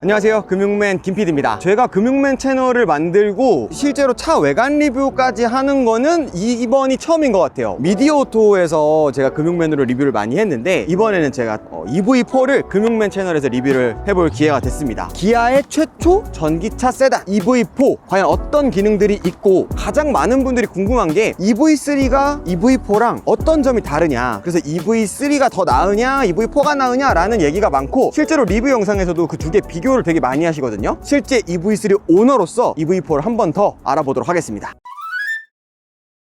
안녕하세요, 금융맨 김PD입니다. 제가 금융맨 채널을 만들고 실제로 차 외관 리뷰까지 하는 거는 이번이 처음인 것 같아요. 미디어오토에서 제가 금융맨으로 리뷰를 많이 했는데 이번에는 제가 EV4를 금융맨 채널에서 리뷰를 해볼 기회가 됐습니다. 기아의 최초 전기차 세단 EV4 과연 어떤 기능들이 있고, 가장 많은 분들이 궁금한 게 EV3가 EV4랑 어떤 점이 다르냐, 그래서 EV3가 더 나으냐 EV4가 나으냐 라는 얘기가 많고, 실제로 리뷰 영상에서도 그 두 개 비교를 되게 많이 하시거든요. 실제 EV3 오너로서 EV4를 한 번 더 알아보도록 하겠습니다.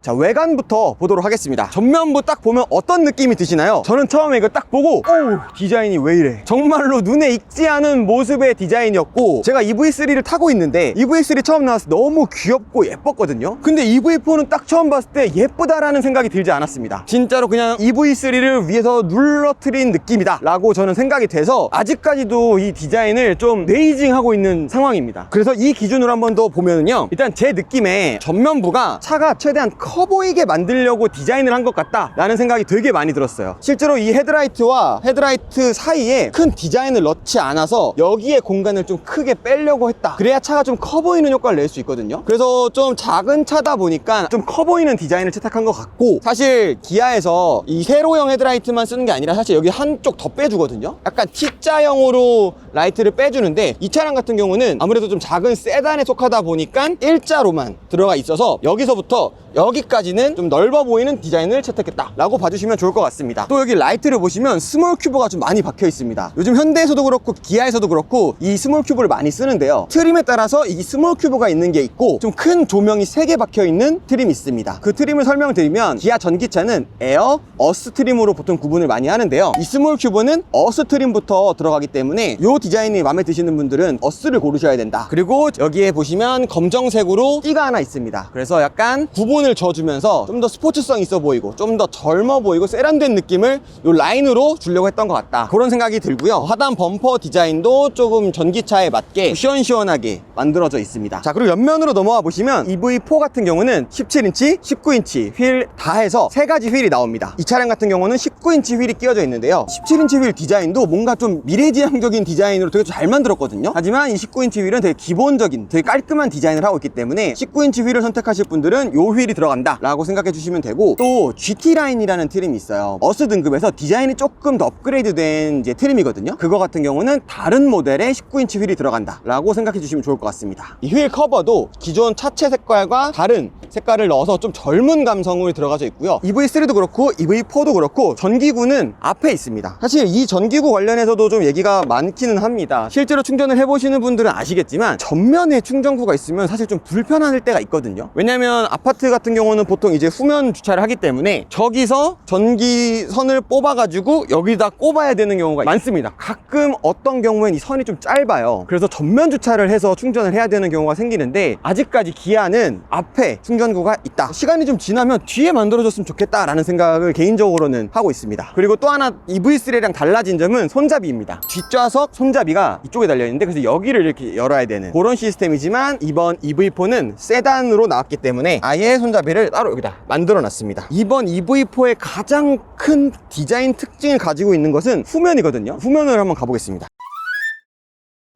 자, 외관부터 보도록 하겠습니다. 전면부 딱 보면 어떤 느낌이 드시나요? 저는 처음에 이거 딱 보고 오우, 디자인이 왜 이래, 정말로 눈에 익지 않은 모습의 디자인이었고, 제가 EV3를 타고 있는데 EV3 처음 나왔을 때 너무 귀엽고 예뻤거든요. 근데 EV4는 딱 처음 봤을 때 예쁘다라는 생각이 들지 않았습니다. 진짜로 그냥 EV3를 위에서 눌러트린 느낌이다 라고 저는 생각이 돼서 아직까지도 이 디자인을 좀 네이징하고 있는 상황입니다. 그래서 이 기준으로 한번 더 보면은요, 일단 제 느낌에 전면부가 차가 최대한 커 보이게 만들려고 디자인을 한 것 같다 라는 생각이 되게 많이 들었어요. 실제로 이 헤드라이트와 헤드라이트 사이에 큰 디자인을 넣지 않아서 여기에 공간을 좀 크게 빼려고 했다, 그래야 차가 좀 커 보이는 효과를 낼 수 있거든요. 그래서 좀 작은 차다 보니까 좀 커 보이는 디자인을 채택한 것 같고, 사실 기아에서 이 세로형 헤드라이트만 쓰는 게 아니라 사실 여기 한쪽 더 빼주거든요. 약간 T자형으로 라이트를 빼주는데, 이 차량 같은 경우는 아무래도 좀 작은 세단에 속하다 보니까 일자로만 들어가 있어서 여기서부터 여기까지는 좀 넓어 보이는 디자인을 채택했다 라고 봐주시면 좋을 것 같습니다. 또 여기 라이트를 보시면 스몰 큐브가 좀 많이 박혀 있습니다. 요즘 현대에서도 그렇고 기아에서도 그렇고 이 스몰 큐브를 많이 쓰는데요, 트림에 따라서 이 스몰 큐브가 있는 게 있고 좀 큰 조명이 3개 박혀 있는 트림이 있습니다. 그 트림을 설명드리면, 기아 전기차는 에어, 어스 트림으로 보통 구분을 많이 하는데요, 이 스몰 큐브는 어스 트림부터 들어가기 때문에 이 디자인이 마음에 드시는 분들은 어스를 고르셔야 된다. 그리고 여기에 보시면 검정색으로 띠가 하나 있습니다. 그래서 약간 구분을 줘주면서 좀 더 스포츠성 있어 보이고 좀 더 젊어 보이고 세련된 느낌을 이 라인으로 주려고 했던 것 같다, 그런 생각이 들고요. 하단 범퍼 디자인도 조금 전기차에 맞게 시원시원하게 만들어져 있습니다. 자, 그리고 옆면으로 넘어와 보시면 EV4 같은 경우는 17인치, 19인치 휠 다 해서 3가지 휠이 나옵니다. 이 차량 같은 경우는 19인치 휠이 끼워져 있는데요, 17인치 휠 디자인도 뭔가 좀 미래지향적인 디자인으로 되게 잘 만들었거든요. 하지만 이 19인치 휠은 되게 기본적인, 되게 깔끔한 디자인을 하고 있기 때문에 19인치 휠을 선택하실 분들은 이 휠이 들어간다 라고 생각해 주시면 되고, 또 GT라인이라는 트림이 있어요. 어스 등급에서 디자인이 조금 더 업그레이드 된 이제 트림이거든요. 그거 같은 경우는 다른 모델의 19인치 휠이 들어간다 라고 생각해 주시면 좋을 것 같습니다. 이 휠 커버도 기존 차체 색깔과 다른 색깔을 넣어서 좀 젊은 감성을 들어가져 있고요. EV3도 그렇고 EV4도 그렇고 전기구는 앞에 있습니다. 사실 이 전기구 관련해서도 좀 얘기가 많기는 합니다. 실제로 충전을 해보시는 분들은 아시겠지만 전면에 충전구가 있으면 사실 좀 불편할 때가 있거든요. 왜냐면 아파트 같은 경우는 보통 이제 후면 주차를 하기 때문에 저기서 전기선을 뽑아가지고 여기다 꼽아야 되는 경우가 많습니다. 가끔 어떤 경우엔 이 선이 좀 짧아요. 그래서 전면 주차를 해서 충전을 해야 되는 경우가 생기는데, 아직까지 기아는 앞에 충전구가 있다, 시간이 좀 지나면 뒤에 만들어줬으면 좋겠다라는 생각을 개인적으로는 하고 있습니다. 그리고 또 하나 EV3랑 달라진 점은 손잡이입니다. 뒷좌석 손잡이가 이쪽에 달려있는데, 그래서 여기를 이렇게 열어야 되는 그런 시스템이지만, 이번 EV4는 세단으로 나왔기 때문에 아예 손잡이를 따로 여기다 만들어 놨습니다. 이번 EV4의 가장 큰 디자인 특징을 가지고 있는 것은 후면이거든요. 후면을 한번 가보겠습니다.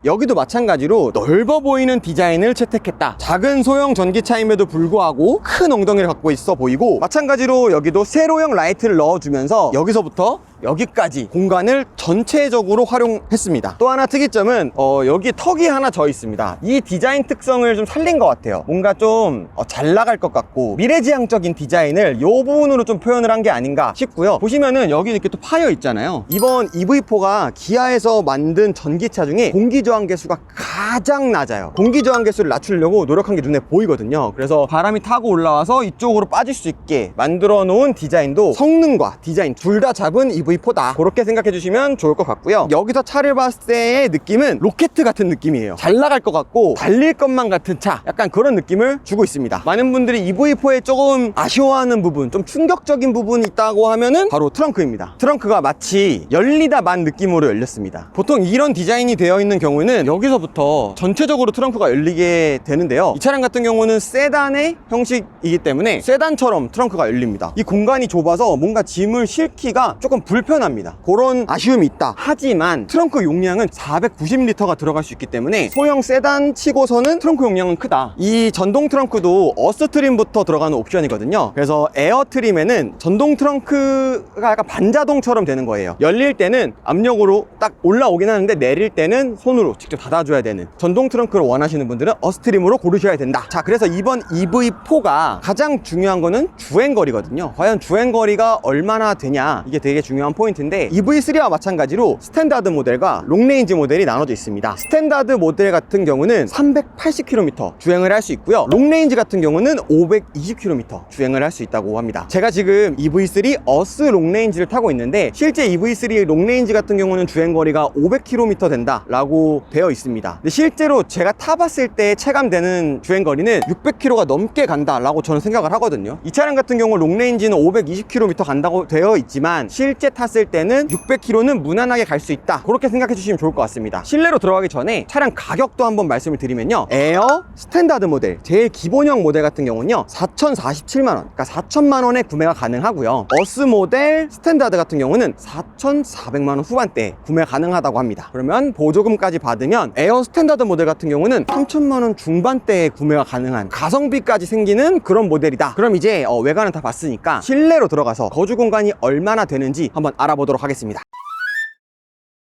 여기도 마찬가지로 넓어 보이는 디자인을 채택했다. 작은 소형 전기차임에도 불구하고 큰 엉덩이를 갖고 있어 보이고, 마찬가지로 여기도 세로형 라이트를 넣어주면서 여기서부터 여기까지 공간을 전체적으로 활용했습니다. 또 하나 특이점은 여기 턱이 하나 져 있습니다. 이 디자인 특성을 좀 살린 것 같아요. 뭔가 좀 잘 나갈 것 같고 미래지향적인 디자인을 이 부분으로 좀 표현을 한 게 아닌가 싶고요. 보시면은 여기 이렇게 또 파여 있잖아요. 이번 EV4가 기아에서 만든 전기차 중에 공기저항 개수가 가장 낮아요. 공기저항 개수를 낮추려고 노력한 게 눈에 보이거든요. 그래서 바람이 타고 올라와서 이쪽으로 빠질 수 있게 만들어 놓은 디자인도 성능과 디자인 둘 다 잡은 EV4다, 그렇게 생각해 주시면 좋을 것 같고요. 여기서 차를 봤을 때의 느낌은 로켓 같은 느낌이에요. 잘 나갈 것 같고 달릴 것만 같은 차, 약간 그런 느낌을 주고 있습니다. 많은 분들이 EV4에 조금 아쉬워하는 부분, 좀 충격적인 부분이 있다고 하면은 바로 트렁크입니다. 트렁크가 마치 열리다 만 느낌으로 열렸습니다. 보통 이런 디자인이 되어 있는 경우는 여기서부터 전체적으로 트렁크가 열리게 되는데요, 이 차량 같은 경우는 세단의 형식이기 때문에 세단처럼 트렁크가 열립니다. 이 공간이 좁아서 뭔가 짐을 싣기가 조금 불편합니다. 그런 아쉬움이 있다. 하지만 트렁크 용량은 490리터가 들어갈 수 있기 때문에 소형 세단 치고서는 트렁크 용량은 크다. 이 전동 트렁크도 어스 트림부터 들어가는 옵션이거든요. 그래서 에어 트림에는 전동 트렁크가 약간 반자동처럼 되는 거예요. 열릴 때는 압력으로 딱 올라오긴 하는데 내릴 때는 손으로 직접 닫아줘야 되는 전동 트렁크를 원하시는 분들은 어스 트림으로 고르셔야 된다. 자, 그래서 이번 EV4가 가장 중요한 거는 주행거리거든요. 과연 주행거리가 얼마나 되냐, 이게 되게 중요한 포인트인데, EV3와 마찬가지로 스탠다드 모델과 롱레인지 모델이 나눠져 있습니다. 스탠다드 모델 같은 경우는 380km 주행을 할 수 있고요, 롱레인지 같은 경우는 520km 주행을 할 수 있다고 합니다. 제가 지금 EV3 어스 롱레인지를 타고 있는데, 실제 EV3 롱레인지 같은 경우는 주행거리가 500km 된다 라고 되어 있습니다. 근데 실제로 제가 타봤을 때 체감되는 주행거리는 600km가 넘게 간다 라고 저는 생각을 하거든요. 이 차량 같은 경우 롱레인지는 520km 간다고 되어 있지만 실제 탔을 때는 600km는 무난하게 갈 수 있다, 그렇게 생각해 주시면 좋을 것 같습니다. 실내로 들어가기 전에 차량 가격도 한번 말씀을 드리면요, 에어 스탠다드 모델 제일 기본형 모델 같은 경우는요 4,047만원, 그러니까 4,000만원에 구매가 가능하고요, 어스 모델 스탠다드 같은 경우는 4,400만원 후반대에 구매가 가능하다고 합니다. 그러면 보조금까지 받으면 에어 스탠다드 모델 같은 경우는 3,000만원 중반대에 구매가 가능한 가성비까지 생기는 그런 모델이다. 그럼 이제 외관은 다 봤으니까 실내로 들어가서 거주 공간이 얼마나 되는지 한번 알아보도록 하겠습니다.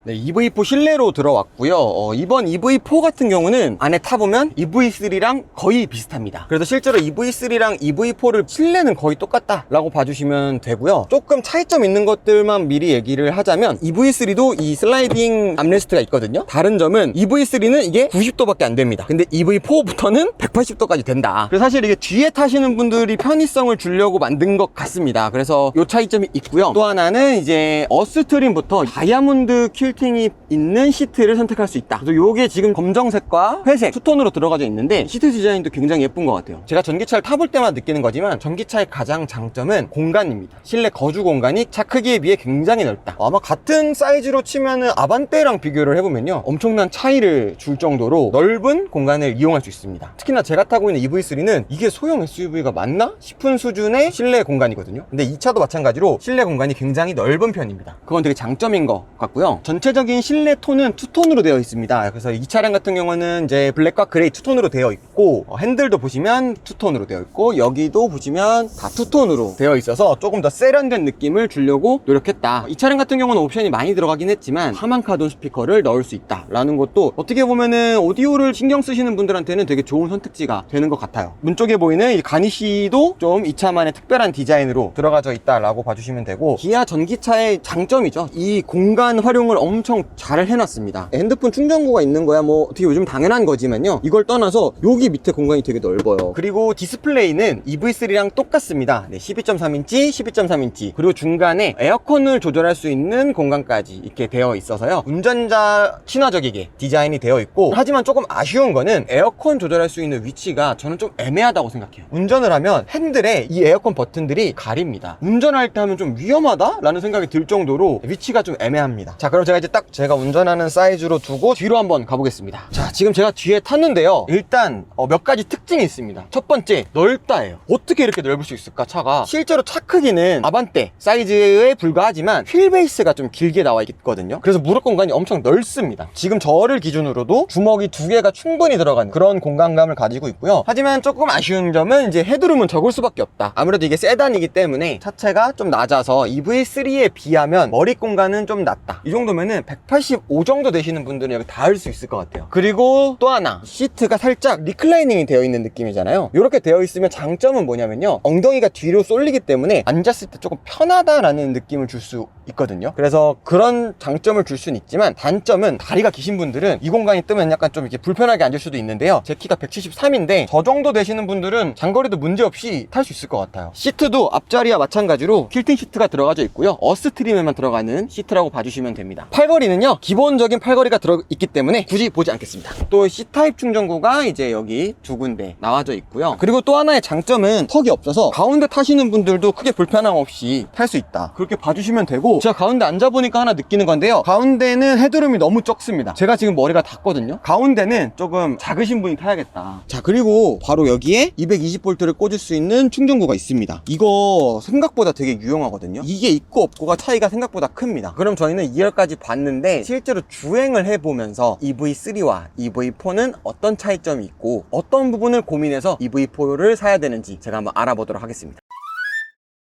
네, EV4 실내로 들어왔고요. 이번 EV4 같은 경우는 안에 타보면 EV3랑 거의 비슷합니다. 그래서 실제로 EV3랑 EV4를 실내는 거의 똑같다 라고 봐주시면 되고요. 조금 차이점 있는 것들만 미리 얘기를 하자면, EV3도 이 슬라이딩 암레스트가 있거든요. 다른 점은 EV3는 이게 90도밖에 안 됩니다. 근데 EV4부터는 180도까지 된다. 그래서 사실 이게 뒤에 타시는 분들이 편의성을 주려고 만든 것 같습니다. 그래서 이 차이점이 있고요. 또 하나는 이제 어스 트림부터 다이아몬드 킬팅이 있는 시트를 선택할 수 있다. 그래서 요게 지금 검정색과 회색 투톤으로 들어가져 있는데, 시트 디자인도 굉장히 예쁜 것 같아요. 제가 전기차를 타볼 때마다 느끼는 거지만 전기차의 가장 장점은 공간입니다. 실내 거주 공간이 차 크기에 비해 굉장히 넓다. 아마 같은 사이즈로 치면은 아반떼랑 비교를 해보면요 엄청난 차이를 줄 정도로 넓은 공간을 이용할 수 있습니다. 특히나 제가 타고 있는 EV3는 이게 소형 SUV가 맞나 싶은 수준의 실내 공간이거든요. 근데 이 차도 마찬가지로 실내 공간이 굉장히 넓은 편입니다. 그건 되게 장점인 것 같고요. 전체적인 실내 톤은 투톤으로 되어 있습니다. 그래서 이 차량 같은 경우는 이제 블랙과 그레이 투톤으로 되어 있고, 핸들도 보시면 투톤으로 되어 있고, 여기도 보시면 다 투톤으로 되어 있어서 조금 더 세련된 느낌을 주려고 노력했다. 이 차량 같은 경우는 옵션이 많이 들어가긴 했지만 하만카돈 스피커를 넣을 수 있다 라는 것도 어떻게 보면은 오디오를 신경 쓰시는 분들한테는 되게 좋은 선택지가 되는 것 같아요. 문 쪽에 보이는 이 가니쉬도 좀 이 차만의 특별한 디자인으로 들어가져 있다 라고 봐주시면 되고, 기아 전기차의 장점이죠. 이 공간 활용을 엄청 잘 해놨습니다. 핸드폰 충전구가 있는 거야 뭐 어떻게 요즘 당연한 거지만요, 이걸 떠나서 여기 밑에 공간이 되게 넓어요. 그리고 디스플레이는 EV3랑 똑같습니다. 네, 12.3인치, 12.3인치, 그리고 중간에 에어컨을 조절할 수 있는 공간까지 이렇게 되어 있어서요, 운전자 친화적이게 디자인이 되어 있고, 하지만 조금 아쉬운 거는 에어컨 조절할 수 있는 위치가 저는 좀 애매하다고 생각해요. 운전을 하면 핸들에 이 에어컨 버튼들이 가립니다. 운전할 때 하면 좀 위험하다 라는 생각이 들 정도로 위치가 좀 애매합니다. 자, 그럼 제가 이제 딱 제가 운전하는 사이즈로 두고 뒤로 한번 가보겠습니다. 자, 지금 제가 뒤에 탔는데요, 일단 몇 가지 특징이 있습니다. 첫 번째, 넓다예요. 어떻게 이렇게 넓을 수 있을까? 차가 실제로 차 크기는 아반떼 사이즈에 불과하지만 휠베이스가 좀 길게 나와 있거든요. 그래서 무릎 공간이 엄청 넓습니다. 지금 저를 기준으로도 주먹이 2개가 충분히 들어가는 그런 공간감을 가지고 있고요. 하지만 조금 아쉬운 점은 이제 헤드룸은 적을 수밖에 없다. 아무래도 이게 세단이기 때문에 차체가 좀 낮아서 EV3에 비하면 머리 공간은 좀 낮다. 이 정도면은 185 정도 되시는 분들은 여기 닿을 수 있을 것 같아요. 그리고 또 하나, 시트가 살짝 리클라이닝이 되어 있는 느낌이잖아요. 이렇게 되어 있으면 장점은 뭐냐면요, 엉덩이가 뒤로 쏠리기 때문에 앉았을 때 조금 편하다라는 느낌을 줄 수 있거든요. 그래서 그런 장점을 줄 수는 있지만, 단점은 다리가 기신 분들은 이 공간이 뜨면 약간 좀 이렇게 불편하게 앉을 수도 있는데요, 제 키가 173인데 저 정도 되시는 분들은 장거리도 문제없이 탈 수 있을 것 같아요. 시트도 앞자리와 마찬가지로 퀼팅 시트가 들어가져 있고요, 어스 트림에만 들어가는 시트라고 봐주시면 됩니다. 팔걸이는요, 기본적인 팔걸이가 들어있기 때문에 굳이 보지 않겠습니다. 또 C타입 충전구가 이제 여기 두 군데 나와져 있고요. 그리고 또 하나의 장점은 턱이 없어서 가운데 타시는 분들도 크게 불편함 없이 탈 수 있다, 그렇게 봐주시면 되고, 제가 가운데 앉아보니까 하나 느끼는 건데요, 가운데는 헤드룸이 너무 적습니다. 제가 지금 머리가 닿거든요. 가운데는 조금 작으신 분이 타야겠다. 자, 그리고 바로 여기에 220V를 꽂을 수 있는 충전구가 있습니다. 이거 생각보다 되게 유용하거든요. 이게 있고 없고가 차이가 생각보다 큽니다. 그럼 저희는 2열까지 봤는데, 실제로 주행을 해보면서 EV3와 EV4는 어떤 차이점이 있고 어떤 부분을 고민해서 EV4를 사야 되는지 제가 한번 알아보도록 하겠습니다.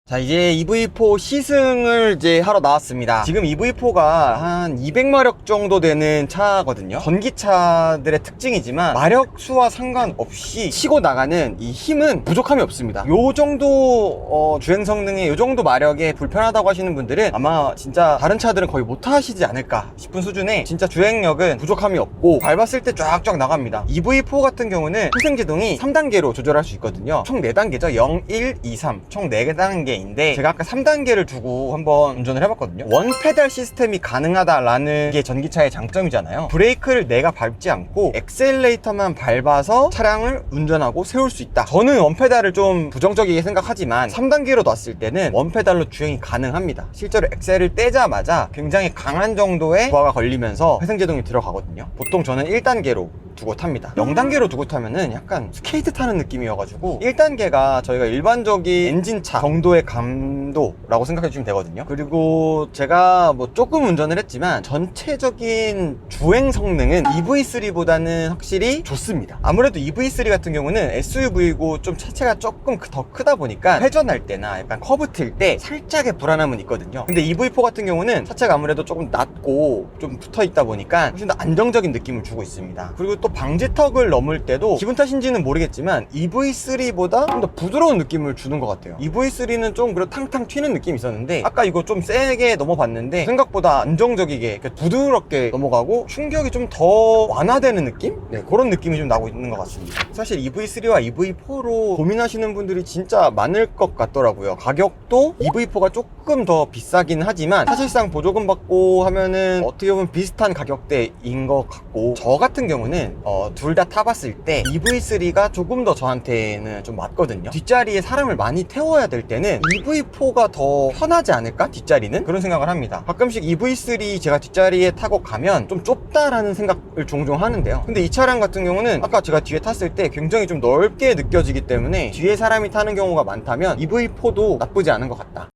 자, 이제 EV4 시승을 이제 하러 나왔습니다. 지금 EV4가 한 200마력 정도 되는 차거든요. 전기차들의 특징이지만 마력수와 상관없이 치고 나가는 이 힘은 부족함이 없습니다. 요 정도 주행 성능에 요 정도 마력에 불편하다고 하시는 분들은 아마 진짜 다른 차들은 거의 못 하시지 않을까 싶은 수준의 진짜 주행력은 부족함이 없고, 밟았을 때 쫙쫙 나갑니다. EV4 같은 경우는 회생제동이 3단계로 조절할 수 있거든요. 총 4단계죠. 0, 1, 2, 3 총 4단계 인데, 제가 아까 3단계를 두고 한번 운전을 해봤거든요. 원 페달 시스템이 가능하다라는 게 전기차의 장점이잖아요. 브레이크를 내가 밟지 않고 엑셀레이터만 밟아서 차량을 운전하고 세울 수 있다. 저는 원 페달을 좀 부정적이게 생각하지만 3단계로 놨을 때는 원 페달로 주행이 가능합니다. 실제로 엑셀을 떼자마자 굉장히 강한 정도의 부하가 걸리면서 회생제동이 들어가거든요. 보통 저는 1단계로 두고 탑니다. 0단계로 두고 타면은 약간 스케이트 타는 느낌이어가지고, 1단계가 저희가 일반적인 엔진차 정도의 감도라고 생각해 주시면 되거든요. 그리고 제가 뭐 조금 운전을 했지만 전체적인 주행 성능은 EV3보다는 확실히 좋습니다. 아무래도 EV3 같은 경우는 SUV고 좀 차체가 조금 더 크다 보니까 회전할 때나 약간 커브 틀 때 살짝의 불안함은 있거든요. 근데 EV4 같은 경우는 차체가 아무래도 조금 낮고 좀 붙어 있다 보니까 훨씬 더 안정적인 느낌을 주고 있습니다. 그리고 또 방지턱을 넘을 때도 기분 탓인지는 모르겠지만 EV3보다 좀 더 부드러운 느낌을 주는 것 같아요. EV3는 좀 그래도 탕탕 튀는 느낌이 있었는데, 아까 이거 좀 세게 넘어봤는데 생각보다 안정적이게 부드럽게 넘어가고 충격이 좀 더 완화되는 느낌? 네, 그런 느낌이 좀 나고 있는 것 같습니다. 사실 EV3와 EV4로 고민하시는 분들이 진짜 많을 것 같더라고요. 가격도 EV4가 조금 더 비싸긴 하지만 사실상 보조금 받고 하면은 어떻게 보면 비슷한 가격대인 것 같고, 저 같은 경우는 둘 다 타봤을 때 EV3가 조금 더 저한테는 좀 맞거든요. 뒷자리에 사람을 많이 태워야 될 때는 EV4가 더 편하지 않을까? 뒷자리는? 그런 생각을 합니다. 가끔씩 EV3 제가 뒷자리에 타고 가면 좀 좁다라는 생각을 종종 하는데요. 근데 이 차량 같은 경우는 아까 제가 뒤에 탔을 때 굉장히 좀 넓게 느껴지기 때문에 뒤에 사람이 타는 경우가 많다면 EV4도 나쁘지 않은 것 같다.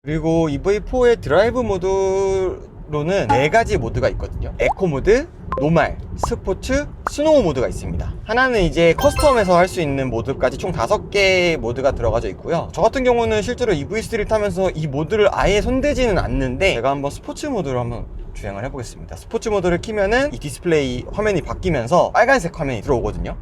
그리고 EV4의 드라이브 모드로는 4가지 모드가 있거든요. 에코 모드, 노말, 스포츠, 스노우 모드가 있습니다. 하나는 이제 커스텀에서 할 수 있는 모드까지 총 5개의 모드가 들어가져 있고요. 저 같은 경우는 실제로 EV3를 타면서 이 모드를 아예 손대지는 않는데, 제가 한번 스포츠 모드로 한번 주행을 해보겠습니다. 스포츠 모드를 키면은 이 디스플레이 화면이 바뀌면서 빨간색 화면이 들어오거든요.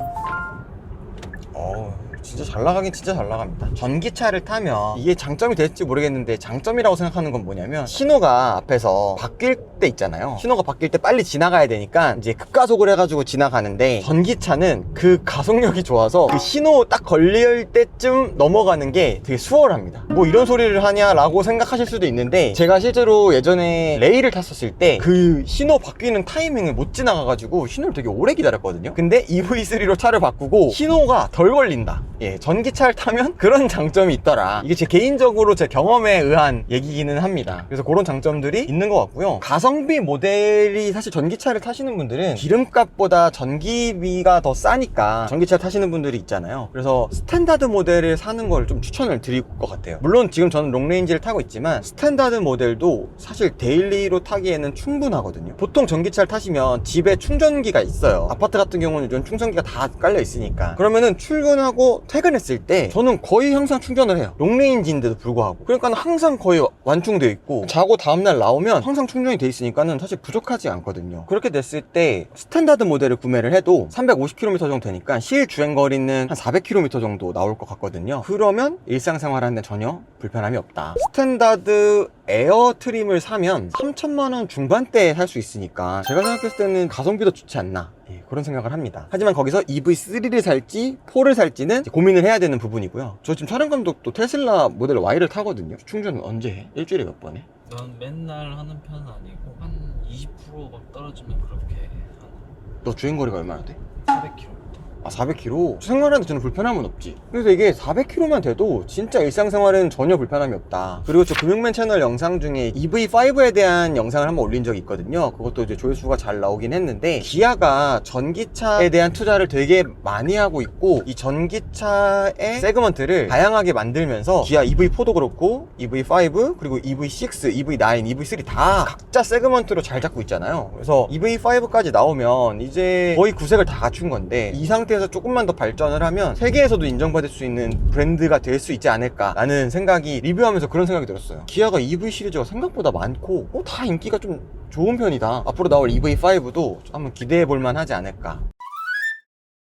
진짜 잘 나가긴 진짜 잘 나갑니다. 전기차를 타면 이게 장점이 될지 모르겠는데, 장점이라고 생각하는 건 뭐냐면, 신호가 앞에서 바뀔 때 있잖아요. 신호가 바뀔 때 빨리 지나가야 되니까 이제 급가속을 해가지고 지나가는데, 전기차는 그 가속력이 좋아서 그 신호 딱 걸릴 때쯤 넘어가는 게 되게 수월합니다. 뭐 이런 소리를 하냐라고 생각하실 수도 있는데, 제가 실제로 예전에 레일을 탔었을 때 그 신호 바뀌는 타이밍을 못 지나가가지고 신호를 되게 오래 기다렸거든요. 근데 EV3로 차를 바꾸고 신호가 덜 걸린다. 예, 전기차를 타면 그런 장점이 있더라. 이게 제 개인적으로 제 경험에 의한 얘기기는 합니다. 그래서 그런 장점들이 있는 것 같고요. 가성비 모델이 사실 전기차를 타시는 분들은 기름값보다 전기비가 더 싸니까 전기차 타시는 분들이 있잖아요. 그래서 스탠다드 모델을 사는 걸 좀 추천을 드릴 것 같아요. 물론 지금 저는 롱레인지를 타고 있지만 스탠다드 모델도 사실 데일리로 타기에는 충분하거든요. 보통 전기차를 타시면 집에 충전기가 있어요. 아파트 같은 경우는 이런 충전기가 다 깔려 있으니까, 그러면은 출근하고 퇴근했을 때 저는 거의 항상 충전을 해요. 롱레인지인데도 불구하고. 그러니까 항상 거의 완충되어 있고, 자고 다음날 나오면 항상 충전이 돼 있으니까는 사실 부족하지 않거든요. 그렇게 됐을 때 스탠다드 모델을 구매를 해도 350km 정도 되니까 실 주행거리는 한 400km 정도 나올 것 같거든요. 그러면 일상생활 하는데 전혀 불편함이 없다. 스탠다드 에어 트림을 사면 3천만원 중반대에 살 수 있으니까 제가 생각했을 때는 가성비도 좋지 않나, 예, 그런 생각을 합니다. 하지만 거기서 EV3를 살지 4를 살지는 고민을 해야 되는 부분이고요. 저 지금 촬영 감독도 테슬라 모델 Y를 타거든요. 충전은 언제 해? 일주일에 몇 번 해? 난 맨날 하는 편은 아니고 한 20%막 떨어지면 그렇게 하는. 너 주행거리가 얼마나 돼? 400km. 아, 400km? 생활하는데 저는 불편함은 없지. 그래서 이게 400km만 돼도 진짜 일상생활에는 전혀 불편함이 없다. 그리고 저 금융맨 채널 영상 중에 EV5에 대한 영상을 한번 올린 적이 있거든요. 그것도 이제 조회수가 잘 나오긴 했는데, 기아가 전기차에 대한 투자를 되게 많이 하고 있고, 이 전기차의 세그먼트를 다양하게 만들면서 기아 EV4도 그렇고 EV5 그리고 EV6, EV9, EV3 다 각자 세그먼트로 잘 잡고 있잖아요. 그래서 EV5까지 나오면 이제 거의 구색을 다 갖춘 건데, 이 상태에서 조금만 더 발전을 하면 세계에서도 인정받을 수 있는 브랜드가 될 수 있지 않을까라는 생각이, 리뷰하면서 그런 생각이 들었어요. 기아가 EV 시리즈가 생각보다 많고 다 인기가 좀 좋은 편이다. 앞으로 나올 EV5도 한번 기대해 볼 만하지 않을까.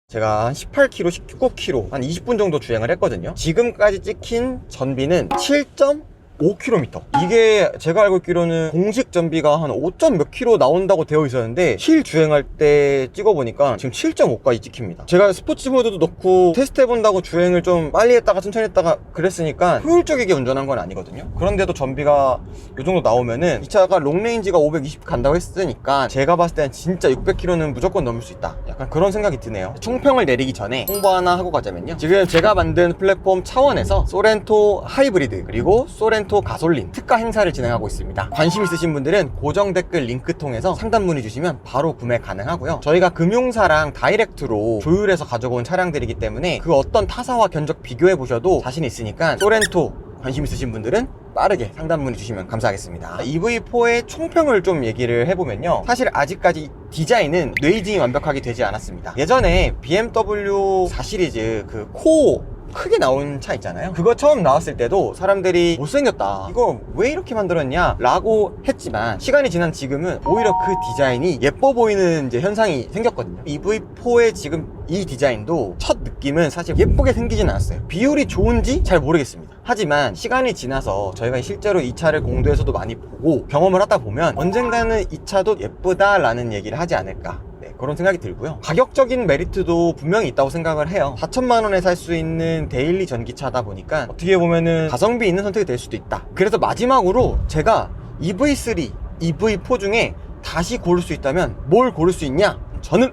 제가 한 18km, 19km, 한 20분 정도 주행을 했거든요. 지금까지 찍힌 전비는 7.5km. 이게 제가 알고 있기로는 공식 전비가 한 5점 몇 킬로 나온다고 되어 있었는데, 실 주행할 때 찍어보니까 지금 7.5까지 찍힙니다. 제가 스포츠 모드도 넣고 테스트 해본다고 주행을 좀 빨리 했다가 천천히 했다가 그랬으니까 효율적이게 운전한 건 아니거든요. 그런데도 전비가 이 정도 나오면은, 이 차가 롱레인지가 520 간다고 했으니까 제가 봤을 때는 진짜 600km는 무조건 넘을 수 있다, 약간 그런 생각이 드네요. 총평을 내리기 전에 홍보 하나 하고 가자면요, 지금 제가 만든 플랫폼 차원에서 소렌토 하이브리드 그리고 소렌토 가솔린 특가 행사를 진행하고 있습니다. 관심 있으신 분들은 고정 댓글 링크 통해서 상담 문의 주시면 바로 구매 가능하고요. 저희가 금융사랑 다이렉트로 조율해서 가져온 차량들이기 때문에 그 어떤 타사와 견적 비교해 보셔도 자신 있으니까, 소렌토 관심 있으신 분들은 빠르게 상담 문의 주시면 감사하겠습니다. EV4의 총평을 좀 얘기를 해보면요, 사실 아직까지 디자인은 뇌이징이 완벽하게 되지 않았습니다. 예전에 BMW 4 시리즈 그 코어 크게 나온 차 있잖아요. 그거 처음 나왔을 때도 사람들이 못생겼다, 이거 왜 이렇게 만들었냐 라고 했지만, 시간이 지난 지금은 오히려 그 디자인이 예뻐 보이는 이제 현상이 생겼거든요. EV4의 지금 이 디자인도 첫 느낌은 사실 예쁘게 생기진 않았어요. 비율이 좋은지 잘 모르겠습니다. 하지만 시간이 지나서 저희가 실제로 이 차를 공도에서도 많이 보고 경험을 하다 보면 언젠가는 이 차도 예쁘다라는 얘기를 하지 않을까, 그런 생각이 들고요. 가격적인 메리트도 분명히 있다고 생각을 해요. 4천만 원에 살 수 있는 데일리 전기차다 보니까 어떻게 보면은 가성비 있는 선택이 될 수도 있다. 그래서 마지막으로 제가 EV3, EV4 중에 다시 고를 수 있다면 뭘 고를 수 있냐? 저는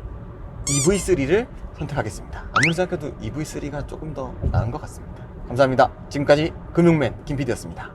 EV3를 선택하겠습니다. 아무리 생각해도 EV3가 조금 더 나은 것 같습니다. 감사합니다. 지금까지 금융맨 김PD였습니다.